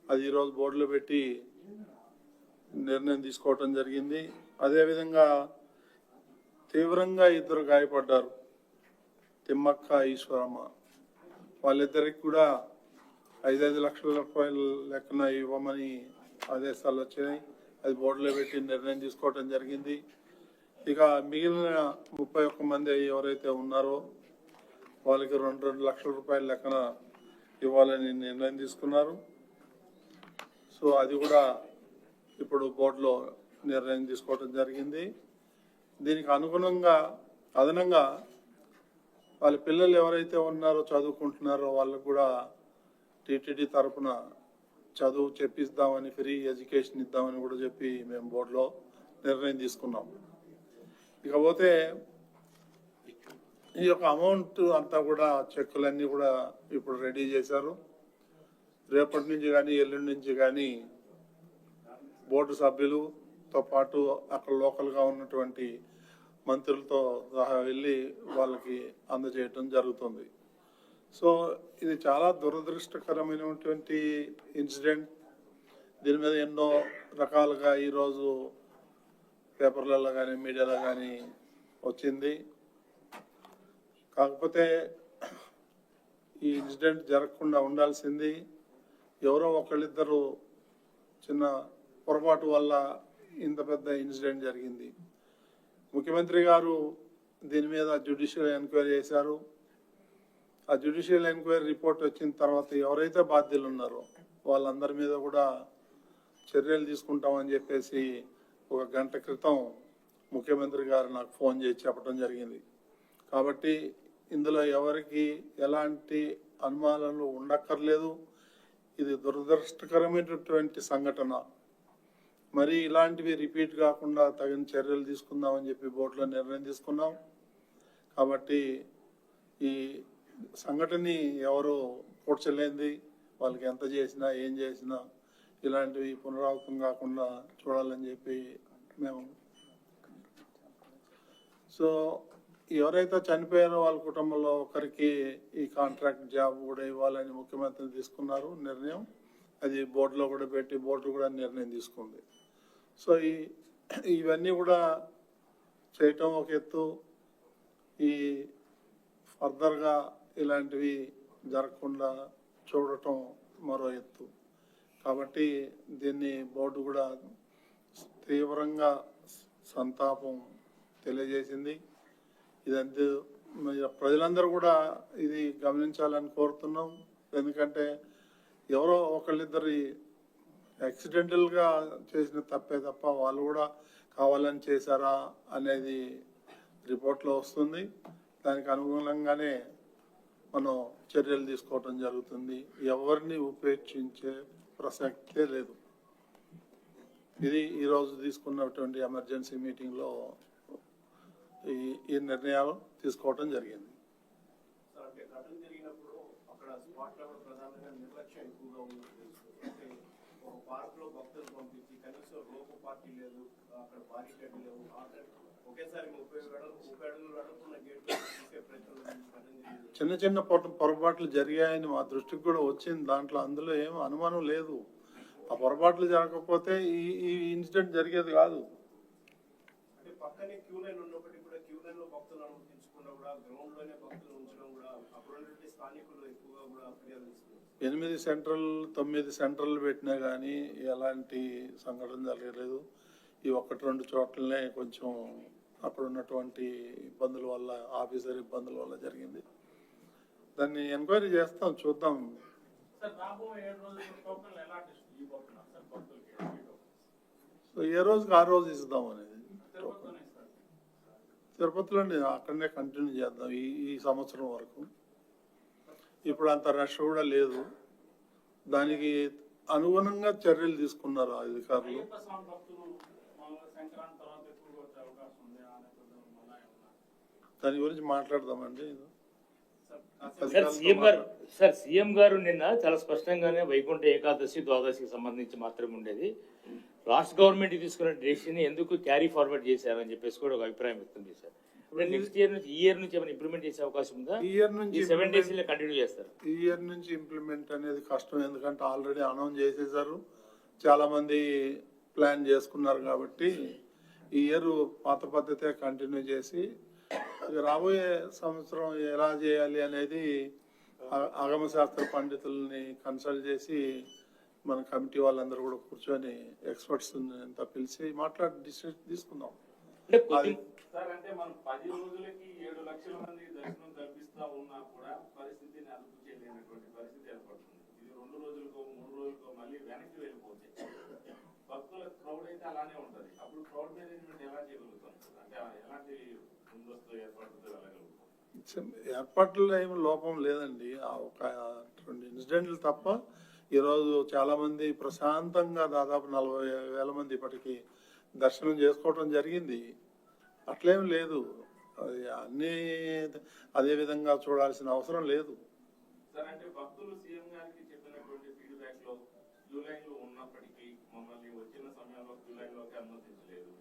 అది ఈరోజు బోర్డులో పెట్టి నిర్ణయం తీసుకోవటం జరిగింది. అదేవిధంగా తీవ్రంగా 2 గాయపడ్డారు, తిమ్మక్క, ఈశ్వరమ్మ. వాళ్ళిద్దరికి కూడా 5 లక్షల రూపాయల లెక్కన ఇవ్వమని ఆదేశాలు వచ్చినాయి. అది బోర్డులో పెట్టి నిర్ణయం తీసుకోవటం జరిగింది. ఇక మిగిలిన 31 మంది ఎవరైతే ఉన్నారో వాళ్ళకి 2 లక్షల రూపాయల లెక్కన ఇవ్వాలని నిర్ణయం తీసుకున్నారు. సో అది కూడా ఇప్పుడు బోర్డులో నిర్ణయం తీసుకోవటం జరిగింది. దీనికి అనుగుణంగా అదనంగా వాళ్ళ పిల్లలు ఎవరైతే ఉన్నారో చదువుకుంటున్నారో వాళ్ళకు కూడా టీటీడీ తరఫున చదువు చెప్పిస్తామని, ఫ్రీ ఎడ్యుకేషన్ ఇద్దామని కూడా చెప్పి మేము బోర్డులో నిర్ణయం తీసుకున్నాం. ఇకపోతే ఈ యొక్క అమౌంట్ అంతా కూడా చెక్కులన్నీ కూడా ఇప్పుడు రెడీ చేశారు. రేపటి నుంచి కానీ ఎల్లుండి నుంచి కానీ బోర్డు సభ్యులతో పాటు అక్కడ లోకల్గా ఉన్నటువంటి మంత్రులతో సహా వెళ్ళి వాళ్ళకి అందజేయటం జరుగుతుంది. సో ఇది చాలా దురదృష్టకరమైనటువంటి ఇన్సిడెంట్. దీని మీద ఎన్నో రకాలుగా ఈరోజు పేపర్లలో కానీ మీడియాలో కానీ వచ్చింది. కాకపోతే ఈ ఇన్సిడెంట్ జరగకుండా ఉండాల్సింది. ఎవరో ఒకళ్ళిద్దరు చిన్న పొరపాటు వల్ల ఇంత పెద్ద ఇన్సిడెంట్ జరిగింది. ముఖ్యమంత్రి గారు దీని మీద జ్యుడిషియల్ ఎంక్వైరీ చేశారు. ఆ జ్యుడిషియల్ ఎంక్వైరీ రిపోర్ట్ వచ్చిన తర్వాత ఎవరైతే బాధ్యులు ఉన్నారో వాళ్ళందరి మీద కూడా చర్యలు తీసుకుంటామని చెప్పేసి 1 గంట క్రితం ముఖ్యమంత్రి గారు నాకు ఫోన్ చేసి చెప్పడం జరిగింది. కాబట్టి ఇందులో ఎవరికి ఎలాంటి అనుమానాలు ఉండక్కర్లేదు. ఇది దురదృష్టకరమైనటువంటి సంఘటన. మరి ఇలాంటివి రిపీట్ కాకుండా తగిన చర్యలు తీసుకుందామని చెప్పి బోర్డులో నిర్ణయం తీసుకున్నాం. కాబట్టి ఈ సంఘటనని ఎవరు పూడ్చలేంది, వాళ్ళకి ఎంత చేసినా ఏం చేసినా ఇలాంటివి పునరావృతం కాకుండా చూడాలని చెప్పి మేము. సో ఎవరైతే చనిపోయారో వాళ్ళ కుటుంబంలో ఒకరికి ఈ కాంట్రాక్ట్ జాబ్ కూడా ఇవ్వాలని ముఖ్యమంత్రి తీసుకున్నారు నిర్ణయం. అది బోర్డులో కూడా పెట్టి బోర్డు కూడా నిర్ణయం తీసుకుంది. సో ఇవన్నీ కూడా చేయటం ఒక ఎత్తు, ఈ ఫర్దర్గా ఇలాంటివి జరగకుండా చూడటం మరో ఎత్తు. కాబట్టి దీన్ని బోర్డు కూడా తీవ్రంగా సంతాపం తెలియజేసింది. ఇదంతా ప్రజలందరూ కూడా ఇది గమనించాలని కోరుతున్నాం. ఎందుకంటే ఎవరో ఒకళ్ళిద్దరి యాక్సిడెంటల్గా చేసిన తప్పే తప్ప వాళ్ళు కూడా కావాలని చేశారా అనేది రిపోర్ట్లో వస్తుంది. దానికి అనుగుణంగానే మనం చర్యలు తీసుకోవటం జరుగుతుంది. ఎవరిని ఉపేక్షించే ప్రసక్తే లేదు. ఇది ఈరోజు తీసుకున్నటువంటి ఎమర్జెన్సీ మీటింగ్లో ఈ నిర్ణయాలు తీసుకోవటం జరిగింది. సార్, అంటే ఘటన జరిగినప్పుడు అక్కడ స్పాట్ లో ప్రధానంగా నిర్లక్ష్యం ఎక్కువగా ఉన్నట్టు తెలుస్తుంది. అంటే ఒక పార్క్ లో భక్తులు పంపించి కనీసం రోపు పార్టీ లేదు, అక్కడ బారికేడ్ లేవు, ఒకేసారి 30 అడుగులు అడుగుతున్న గేట్ తీసే ప్రయత్నం జరిగింది. చిన్న చిన్న పొరపాట్లు జరిగాయని మా దృష్టికి కూడా వచ్చింది. దాంట్లో అందులో ఏం అనుమానం లేదు. ఆ పొరపాట్లు జరగకపోతే ఈ ఇన్సిడెంట్ జరిగేది కాదు. అంటే పక్కనే క్యూ లైన్ ఉన్నప్పటికీ కూడా క్యూ లైన్ లో భక్తులు అనుమతించకుండా కూడా గ్రౌండ్ లోనే భక్తులు ఉంచడం కూడా అప్పుడు స్థానికులు ఎక్కువగా కూడా ఫిర్యాదు ఇస్తున్నారు. 8 సెంట్రల్ 9 సెంట్రల్ పెట్టినా కానీ ఎలాంటి సంఘటన జరగలేదు. ఈ 1-2 చోట్లనే కొంచెం అక్కడ ఉన్నటువంటి ఇబ్బందుల వల్ల, ఆఫీసర్ ఇబ్బందుల వల్ల జరిగింది. దాన్ని ఎంక్వైరీ చేస్తాం, చూద్దాం. సో ఏ రోజుకి ఆ రోజు ఇద్దాం అనేది తిరుపతిలోనే అక్కడనే కంటిన్యూ చేద్దాం ఈ సంవత్సరం వరకు. ఇప్పుడు అంత రష్ కూడా లేదు. దానికి అనుగుణంగా చర్యలు తీసుకున్నారు అధికారులు. దాని గురించి మాట్లాడదామండి. సీఎం గారు నిన్న చాలా స్పష్టంగానే వైకుంఠ ఏకాదశి ద్వాదశికి సంబంధించి మాత్రమే ఉండేది, రాష్ట్ర గవర్నమెంట్ తీసుకున్న డెసిషన్ ఎందుకు క్యారీ ఫార్వర్డ్ చేశారని చెప్పేసి కూడా ఒక అభిప్రాయం వ్యక్తం చేశారు. నెక్స్ట్ ఇయర్ నుంచి, ఈ ఇయర్ నుంచి ఏమైనా ఇంప్లిమెంట్ చేసే అవకాశం ఉందా? ఈ ఇయర్ నుంచి 7 days కంటిన్యూ చేస్తారు. ఈ ఇయర్ నుంచి ఇంప్లిమెంట్ అనేది కష్టం. ఎందుకంటే ఆల్రెడీ అనౌన్స్ చేసేసారు, చాలా మంది ప్లాన్ చేసుకున్నారు. కాబట్టి ఈ ఇయర్ పాత పద్ధతే కంటిన్యూ చేసి రాబోయే సంవత్సరం ఎలా చేయాలి అనేది ఆగమశాస్త్ర పండితుల్ని కన్సల్ట్ చేసి మన కమిటీ వాళ్ళందరూ కూడా కూర్చొని ఎక్స్పర్ట్స్ అంతా పిలిచి మాట్లాడి డిసిషన్ తీసుకుందాం. సార్, అంటే మనం 10 రోజులకి 7 లక్షల మంది దర్శనం కల్పిస్తా ఉన్నా కూడా పరిస్థితిని అదుపు చేయలేనటువంటి పరిస్థితి ఏర్పడుతుంది. ఇది 2 రోజులకో 3 రోజులకో మళ్ళీ వెనక్కి వెళ్ళిపోతే భక్తుల క్రౌడ్ అయితే అలానే ఉంటది. అప్పుడు క్రౌడ్ మేనేజ్మెంట్ ఎలా చేయగలుగుతాం? అంటే ఎలాంటి ముందస్తు ఏర్పాట్లు వెళ్ళగలుగుతాం? ఏర్పాట్లలో ఏమి లోపం లేదండి. ఒక 2 ఇన్సిడెంట్లు తప్ప ఈరోజు చాలా మంది ప్రశాంతంగా దాదాపు 40,000 మంది ఇప్పటికీ దర్శనం చేసుకోవడం జరిగింది. అట్లేం లేదు. అది అన్ని అదే విధంగా చూడాల్సిన అవసరం లేదు. సార్, అంటే భక్తులు సీఎం గారికి చెప్పినటువంటి ఫీడ్బ్యాక్ లో క్యూ లైన్ లో ఉన్నప్పటికీ మమ్మల్ని వచ్చిన సమయంలో క్యూ లైన్ లోకి అనుమతించలేదు,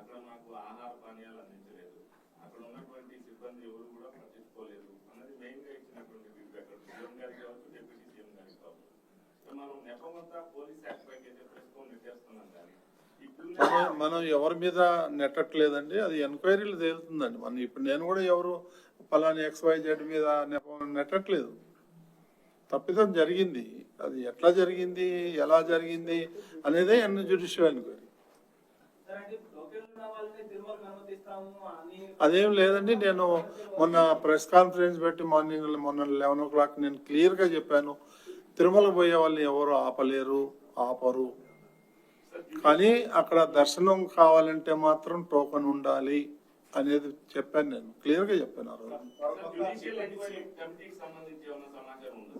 అక్కడ మాకు ఆహార పానీయాలు అందించలేదు, అక్కడ ఉన్నటువంటి సిబ్బంది ఎవరు కూడా పట్టించుకోలేదు అన్నది మెయిన్ గా ఇచ్చినటువంటి ఫీడ్బ్యాక్. సీఎం గారికి కావచ్చు, డిప్యూటీ సీఎం గారికి కావచ్చు. మనం నెపమంతా పోలీస్ యాక్ట్ పైకి అయితే ప్రస్తుతం నెట్టేస్తున్నాం. కానీ మనం ఎవరి మీద నెట్టట్లేదండి, అది ఎంక్వైరీలు తేలుతుందండి. మనం ఇప్పుడు నేను కూడా ఎవరు ఫలాని XYZ మీద నెట్టట్లేదు. తప్పిదం జరిగింది, అది ఎట్లా జరిగింది, ఎలా జరిగింది అనేదే జ్యుడిషియల్ ఎంక్వైరీ. అదేం లేదండి. నేను మొన్న ప్రెస్ కాన్ఫరెన్స్ పెట్టి మొన్న 11 o'clock నేను క్లియర్గా చెప్పాను, తిరుమల పోయే వాళ్ళని ఎవరు ఆపరు. కానీ అక్కడ దర్శనం కావాలంటే మాత్రం టోకెన్ ఉండాలి అనేది చెప్పాను, నేను క్లియర్గా చెప్పాను.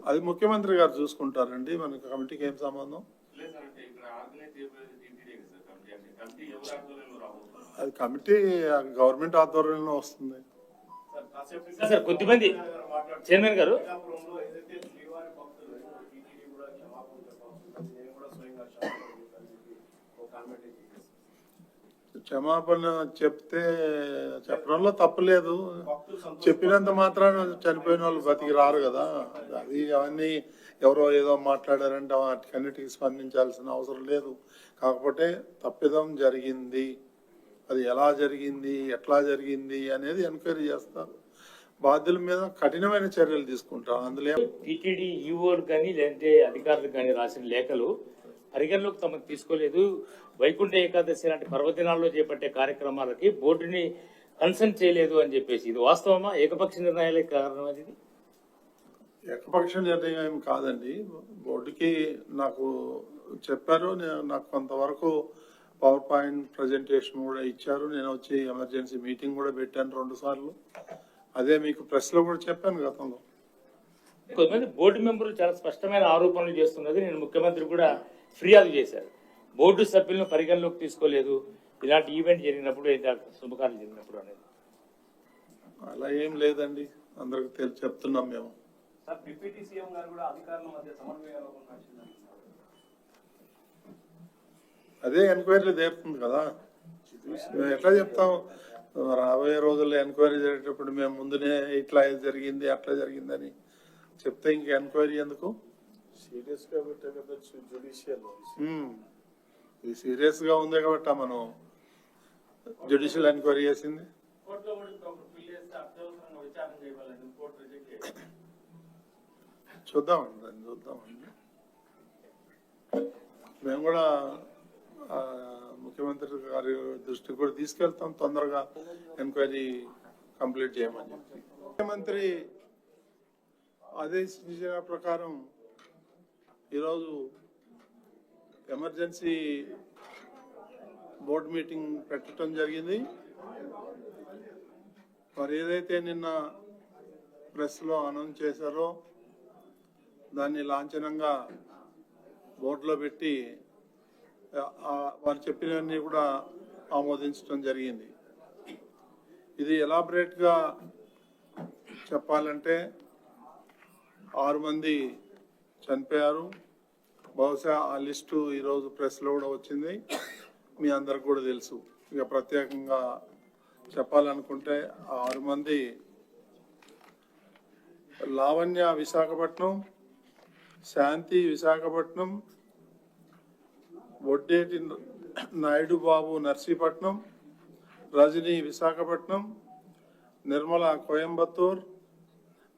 అది ముఖ్యమంత్రి గారు చూసుకుంటారండి, మనకి కమిటీకి ఏం సంబంధం. అది కమిటీ గవర్నమెంట్ ఆధ్వర్యంలో వస్తుంది. సార్, కొద్దిమంది చైర్మన్ గారు క్షమాపణ చెప్తే చెప్పడంలో తప్పులేదు. భక్తులు సంతోష చెప్పినంత మాత్రాన చనిపోయిన వాళ్ళు బతికి రారు కదా. అది అవన్నీ ఎవరో ఏదో మాట్లాడారంటే వాటికన్నిటికీ స్పందించాల్సిన అవసరం లేదు. కాకపోతే తప్పిదం జరిగింది, అది ఎలా జరిగింది, ఎట్లా జరిగింది అనేది ఎంక్వైరీ చేస్తారు. బాధ్యుల మీద కఠినమైన చర్యలు తీసుకుంటారు. అందులో టీటీడీ ఈఓలు కానీ లేదంటే అధికారులు కానీ రాసిన లేఖలు పరిగణలోకి తమకు తీసుకోలేదు. వైకుంఠ ఏకాదశి లాంటి పర్వదినాల్లో చేపట్టే కార్యక్రమాలకి బోర్డుని కన్సల్ట్ చేయలేదు అని చెప్పేసి, ఇది వాస్తవమా? ఏకపక్ష నిర్ణయాలే కారణం అది? ఏకపక్ష నిర్ణయం కాదండి. బోర్డుకి నాకు చెప్పారు. నాకు కొంతవరకు పవర్ పాయింట్ ప్రజెంటేషన్ కూడా ఇచ్చారు. నేను వచ్చి ఎమర్జెన్సీ మీటింగ్ కూడా పెట్టాను 2 సార్లు. అదే మీకు ప్రెస్ లో కూడా చెప్పాను గతంలో. కొంతమంది బోర్డు మెంబర్లు చాలా స్పష్టమైన ఆరోపణలు చేస్తున్నది. నేను ముఖ్యమంత్రి కూడా ఫిర్యాదు చేశారు. బోర్డు సభ్యులను పరిగణలోకి తీసుకోలేదు ఇలాంటి ఈవెంట్ జరిగినప్పుడు, శుభకార్యం జరిగినప్పుడు అనేది. అలా ఏం లేదండి, అందరికి చెప్తున్నాం మేము. సార్ డిప్యూటీ సీఎం గారు కూడా అధికారుల మధ్య సమన్వయంలో నడిచిందని అదే ఎంక్వైరీ జరుగుతుంది కదా. మేము ఎట్లా చెప్తాం? రాబోయే రోజుల్లో ఎంక్వైరీ జరిగేటప్పుడు మేము ముందునే ఇట్లా జరిగింది అట్లా జరిగిందని చెప్తే ఇంక ఎంక్వైరీ ఎందుకు? సీరియస్ గా పెట్టే కదా జ్యుడిషియల్. ఇది సీరియస్ గా ఉంది కాబట్టి మనం జ్యుడిషియల్ ఎంక్వైరీ చేసింది. కోర్టులో కూడా ఇప్పుడు ఒకరు బిల్ చేస్తే అత్యవసరంగా విచారణ చేయగలండి, కోర్టు రిజెక్ట్ చేయాలి. చూద్దామండి, దాన్ని చూద్దామండి. మేము కూడా ముఖ్యమంత్రి గారి దృష్టికి కూడా తీసుకెళ్తాం, తొందరగా ఎంక్వైరీ కంప్లీట్ చేయమని చెప్పి. ముఖ్యమంత్రి ఆదేశించిన ప్రకారం ఈరోజు ఎమర్జెన్సీ బోర్డు మీటింగ్ పెట్టడం జరిగింది. మరి ఏదైతే నిన్న ప్రెస్లో అనౌన్స్ చేశారో దాన్ని లాంఛనంగా బోర్డులో పెట్టి వారు చెప్పినవన్నీ కూడా ఆమోదించడం జరిగింది. ఇది ఎలాబరేట్గా చెప్పాలంటే 6 మంది చనిపోయారు. బహుశా ఆ లిస్టు ఈరోజు ప్రెస్లో కూడా వచ్చింది, మీ అందరికి కూడా తెలుసు. ఇక ప్రత్యేకంగా చెప్పాలనుకుంటే 6 మంది లావణ్య విశాఖపట్నం, శాంతి విశాఖపట్నం, వడ్డేటి నాయుడు బాబు నర్సీపట్నం, రజనీ విశాఖపట్నం, నిర్మల కోయంబత్తూర్,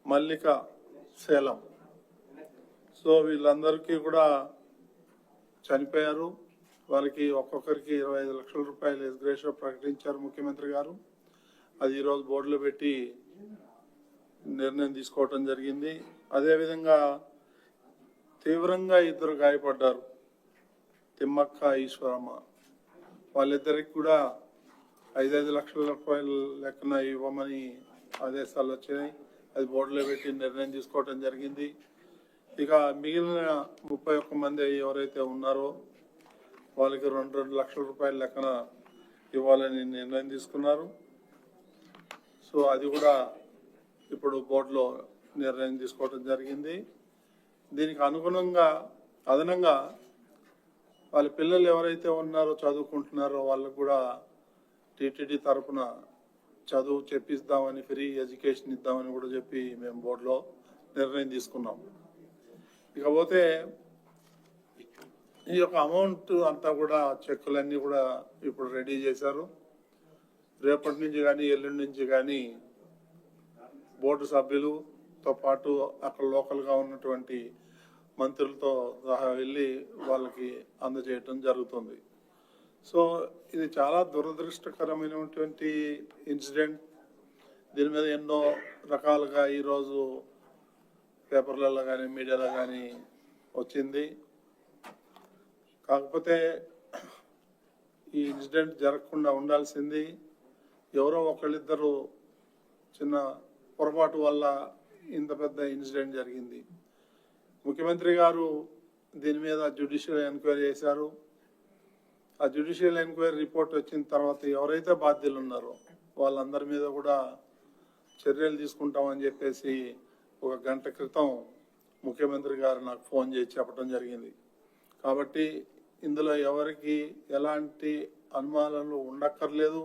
మల్లిక సేలం. సో వీళ్ళందరికీ కూడా చనిపోయారు. వాళ్ళకి ఒక్కొక్కరికి 25 లక్షల రూపాయలు ఎక్స్గ్రేషియో ప్రకటించారు ముఖ్యమంత్రి గారు. అది ఈరోజు బోర్డులో పెట్టి నిర్ణయం తీసుకోవటం జరిగింది. అదేవిధంగా తీవ్రంగా 2 గాయపడ్డారు, తిమ్మక్క, ఈశ్వరమ్మ. వాళ్ళిద్దరికి కూడా 5 లక్షల రూపాయలు లెక్కన ఇవ్వమని ఆదేశాలు వచ్చినాయి. అది బోర్డులో పెట్టి నిర్ణయం తీసుకోవటం జరిగింది. ఇక మిగిలిన 31 మంది ఎవరైతే ఉన్నారో వాళ్ళకి 2 లక్షల రూపాయల లెక్కన ఇవ్వాలని నిర్ణయం తీసుకున్నారు. సో అది కూడా ఇప్పుడు బోర్డులో నిర్ణయం తీసుకోవటం జరిగింది. దీనికి అనుగుణంగా అదనంగా వాళ్ళ పిల్లలు ఎవరైతే ఉన్నారో చదువుకుంటున్నారో వాళ్ళకు కూడా టీటీడీ తరఫున చదువు చెప్పిస్తామని, ఫ్రీ ఎడ్యుకేషన్ ఇద్దామని కూడా చెప్పి మేము బోర్డులో నిర్ణయం తీసుకున్నాం. ఇకపోతే ఈ యొక్క అమౌంట్ అంతా కూడా చెక్కులన్నీ కూడా ఇప్పుడు రెడీ చేశారు. రేపటి నుంచి కానీ ఎల్లుండి నుంచి కానీ బోర్డు సభ్యులతో పాటు అక్కడ లోకల్గా ఉన్నటువంటి మంత్రులతో సహా వెళ్ళి వాళ్ళకి అందజేయటం జరుగుతుంది. సో ఇది చాలా దురదృష్టకరమైనటువంటి ఇన్సిడెంట్. దీని మీద ఎన్నో రకాలుగా ఈరోజు పేపర్లలో కానీ మీడియాలో కానీ వచ్చింది. కాకపోతే ఈ ఇన్సిడెంట్ జరగకుండా ఉండాల్సింది. ఎవరో ఒకళ్ళిద్దరు చిన్న పొరపాటు వల్ల ఇంత పెద్ద ఇన్సిడెంట్ జరిగింది. ముఖ్యమంత్రి గారు దీని మీద జ్యుడిషియల్ ఎంక్వైరీ చేశారు. ఆ జ్యుడిషియల్ ఎంక్వైరీ రిపోర్ట్ వచ్చిన తర్వాత ఎవరైతే బాధ్యులు ఉన్నారో వాళ్ళందరి మీద కూడా చర్యలు తీసుకుంటామని చెప్పేసి 1 గంట క్రితం ముఖ్యమంత్రి గారు నాకు ఫోన్ చేసి చెప్పడం జరిగింది. కాబట్టి ఇందులో ఎవరికి ఎలాంటి అనుమానాలు ఉండక్కర్లేదు.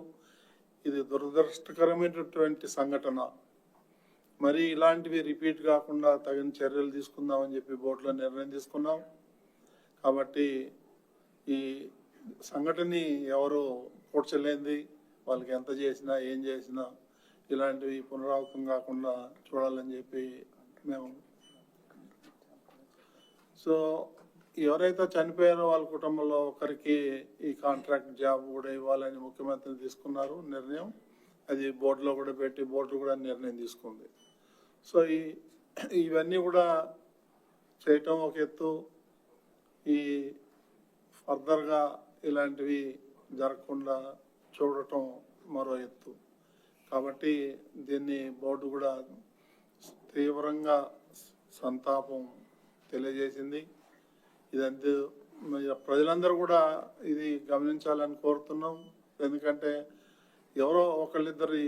ఇది దురదృష్టకరమైనటువంటి సంఘటన. మరి ఇలాంటివి రిపీట్ కాకుండా తగిన చర్యలు తీసుకుందామని చెప్పి బోర్డులో నిర్ణయం తీసుకున్నాం. కాబట్టి ఈ సంఘటనని ఎవరు కూర్చలేంది, వాళ్ళకి ఎంత చేసినా ఏం చేసినా ఇలాంటివి పునరావృతం కాకుండా చూడాలని చెప్పి మేము. సో ఎవరైతే చనిపోయారో వాళ్ళ కుటుంబంలో ఒకరికి ఈ కాంట్రాక్ట్ జాబ్ కూడా ఇవ్వాలని ముఖ్యమంత్రి తీసుకున్నారు నిర్ణయం. అది బోర్డులో కూడా పెట్టి బోర్డు కూడా నిర్ణయం తీసుకుంది. సో ఇవన్నీ కూడా చేయటం ఒక ఎత్తు, ఈ ఫర్దర్గా ఇలాంటివి జరగకుండా చూడటం మరో ఎత్తు. కాబట్టి దీన్ని బోర్డు కూడా తీవ్రంగా సంతాపం తెలియజేసింది. ఇదంతా ప్రజలందరూ కూడా ఇది గమనించాలని కోరుతున్నాం. ఎందుకంటే ఎవరో ఒకళ్ళిద్దరి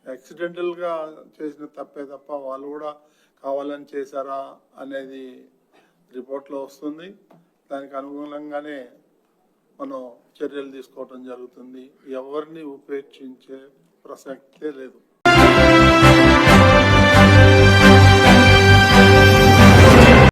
యాక్సిడెంటల్గా చేసిన తప్పే తప్ప వాళ్ళు కూడా కావాలని చేశారా అనేది రిపోర్ట్లో వస్తుంది. దానికి అనుగుణంగానే మనం చర్యలు తీసుకోవటం జరుగుతుంది. ఎవరిని ఉపేక్షించే ప్రసక్తే లేదు.